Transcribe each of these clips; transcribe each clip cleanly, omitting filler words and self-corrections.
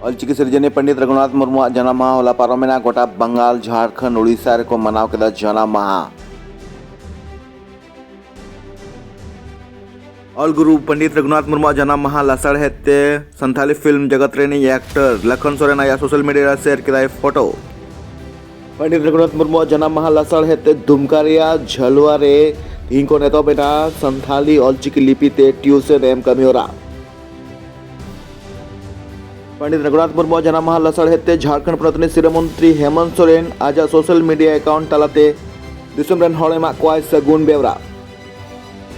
ऑलचिकी सिरजनी पंडित रघुनाथ मुर्मू जन्म माह होला पारोमेना गोटा बंगाल झारखंड उड़ीसा को मनाव केदा जन्म माह। ऑल गुरु पंडित रघुनाथ मुर्मू जन्म माह लसड़ हेते संथाली फिल्म जगत रेनी एक्टर लखन सोरेन या social media share केदा photo. Pandit Raghunath Murmu जन्म माह लसड़ हेते दुमकारिया झलुआरे इनको नेतो बेटा संथाली ऑलचिकी लिपि ते ट्यूशन एम कमियोरा। पंडित रघुनाथ मुर्मू जन्म माह लसड़ हेते झारखंड प्रतनि सिरमंत्री हेमंत सोरेन आज सोशल मीडिया अकाउंट तलाते दिसम रेन हड़ एमा कोय सगुन बेवरा।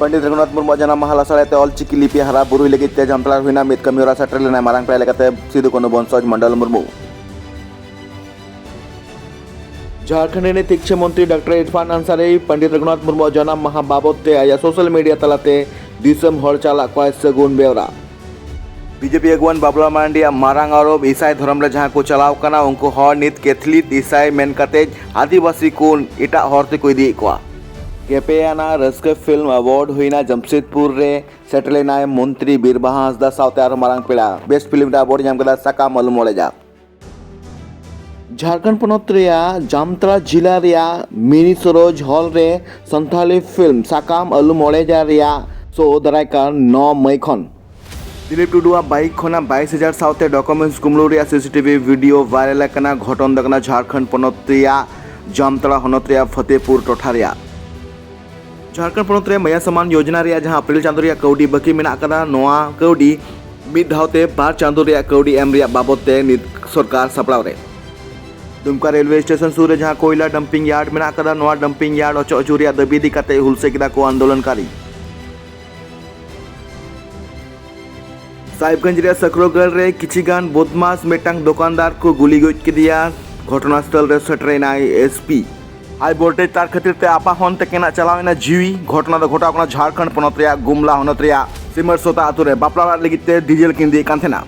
पंडित रघुनाथ मुर्मू जन्म माह लसड़ हेते ऑलचिकी लिपि हरा बुरुई लगित ते जामतला हुइना मित कमियोरा सेटर लेना मारांग पे लेकाते सिदु कोनो बंसज मंडल मुर्मू। झारखंड ने शिक्षा मंत्री डॉक्टर इरफान अंसारी पंडित रघुनाथ मुर्मू जन्म माह बाबते आज सोशल मीडिया तलाते दिसम हड़ चाला कोय सगुन बेवरा। बीजेपी अगुवान बाबुला मांडी मारांग आरोप ईसाई धर्म रे जहां को चलाव कना उनको हर नित कैथलिक ईसाई मेन कते आदिवासी को इटा हरते को इदी को केपेयाना रस्के फिल्म अवार्ड हुईना जमशेदपुर रे सेटलेना मंत्री बीरबाहा हंसदा साउते आरो मारांग पेड़ा बेस्ट फिल्म दा अवार्ड नाम कदा साकाम अलू मोलेजा। झारखंड पनत रेया जामतला जिला रेया मिनी सरोज हॉल रे संथाली फिल्म साकाम अलू मोलेजा रेया सो दरायकार 9 मई खन दिलीप टुडुआ बाइक खना 22,000 साउते डॉक्यूमेंट्स कुमलू रे सीसीटीवी वीडियो वायरल कना घटन दकना झारखंड पनत रेया जामतला हनत रेया फतेहपुर टोठा रेया। झारखंड पनत रे मया समान योजना रे जहां अप्रैल चांदो रे कौडी बाकी मेना कदा नोआ कौडी मिद धावते 12 चांदो रे कौडी एम रे बाबते नित सरकार सपड़ाव रे। दुमका रेलवे स्टेशन सूर रे जहां कोयला डंपिंग यार्ड मेना कदा नोआ डंपिंग यार्ड अचो अचुरिया दबी दी कते हुलसे किदा को आंदोलनकारी। साहिबगंज रे सकरोगढ़ रे किचिगान बदमाश मेटांग दुकानदार को गुली गज किदिया घटनास्थल रे सेटरेना एसपी हाई वोल्टेज तार खातिर ते आपा हन ते केना चलावेना जीवी घटना द घटाव कना झारखंड पनत रे गुमला हनत रे सिमरसोता आतु रे बापला लगित ते डीजल किंदी कांथेना।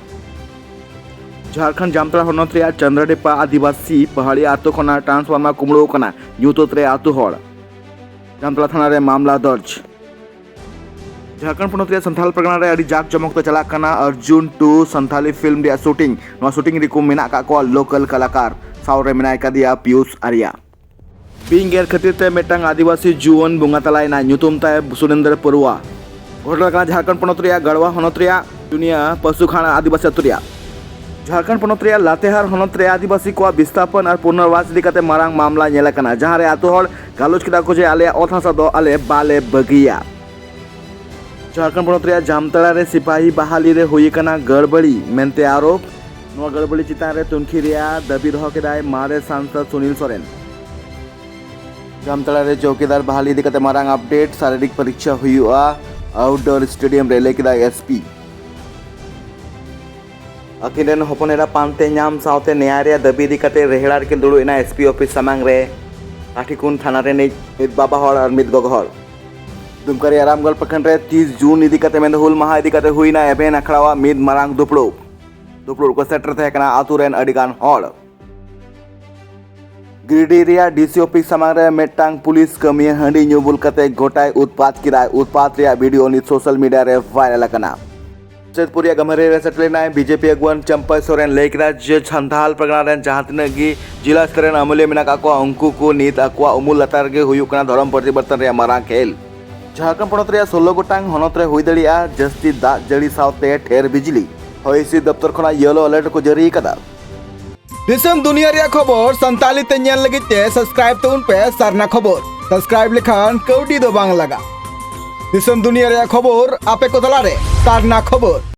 झारखंड जामतला हनत रे चंद्रडेपा आदिवासी पहाड़ी आतु खना ट्रांसफार्मर कुमड़ो कना युतोत रे आतु हड़ जामतला थाना रे मामला दर्ज। झारखंड पनत रे संथाल परगना रे अड़ी जाक जमक तो चला कना अर्जुन 2 संथाली फिल्म रे शूटिंग नो शूटिंग रे को मेना का को लोकल कलाकार सावरे मेना का दिया पीयूष आर्या बिंग एर खातिर ते मेटांग आदिवासी जुवन बुंगा तलायना ᱧᱩᱛᱩᱢ ताय सुरेंद्र परुआ घटना कना झारखंड पनत रे गड़वा हनत रे दुनिया पशुखाना आदिवासी अतुरिया। झारखंड पनत रे लातेहार हनत रे आदिवासी को विस्थापन और पुनर्वास दिकाते मारांग मामला नेला कना जहां रे आतु हड़ गालोच किदा को जे आले ओथासा दो आले बाले बगिया। झारखंड पनत रे जामतला रे सिपाही बहाली रे हुई कना गड़बड़ी मेनते आरोप नो गड़बड़ी चितान रे तुनखी रिया दबी दह केदाय मारे सांसद सुनील सोरेन। जामतला रे चौकीदार बहाली दिकते मारांग अपडेट शारीरिक परीक्षा हुआ आउटडोर स्टेडियम रे लेकिदा एसपी अकिन हपनेरा पानते नाम साउते न्याय रे दबी दिकते रेहड़ार के दुड़ुना एसपी ऑफिस सामांग रे काठीकुन थाना रे मिद बाबा हड़ और मिद गग हड़। दुमकारी आरामगढ़ प्रखंड रे 30 जून इदिकते मेन हुल माहा इदिकते हुईना एबेन अखड़ावा मिद मारांग दुपड़ो को सेटर थे कना आतु रेन अडिगान हड़। गिरिडीह रिया डीसी ऑफिस सामांग रे मेटांग पुलिस कमी हंडी न्यूबुल कते गोटाय उत्पात किराय उत्पात रिया वीडियो नि सोशल मीडिया रे वायरल कना। जमशेदपुरिया गमरे रे सेटलेना बीजेपी अगुवान चंपा सोरेन लेकिदा जे संथाल परगना रे जहां तिना गी जिला स्तर रे अमूल्य मेना का को अंकु को नीत अक्वा उमुल लतार गे हुयु कना धर्म परिवर्तन रे मारा खेल। झारखंड पनत रे 16 गोटांग हनत रे हुई दड़िया जस्ती दा जड़ी साउते ठेर बिजली होइसी दफ्तर खना येलो अलर्ट को जारी कदा। दिसम दुनिया रे खबर संताली ते नेल लगित ते सब्सक्राइब तो उन पे सरना खबर सब्सक्राइब लिखान कौडी दो बांग लगा। दिसम दुनिया रे खबर आपे को तला रे सरना खबर।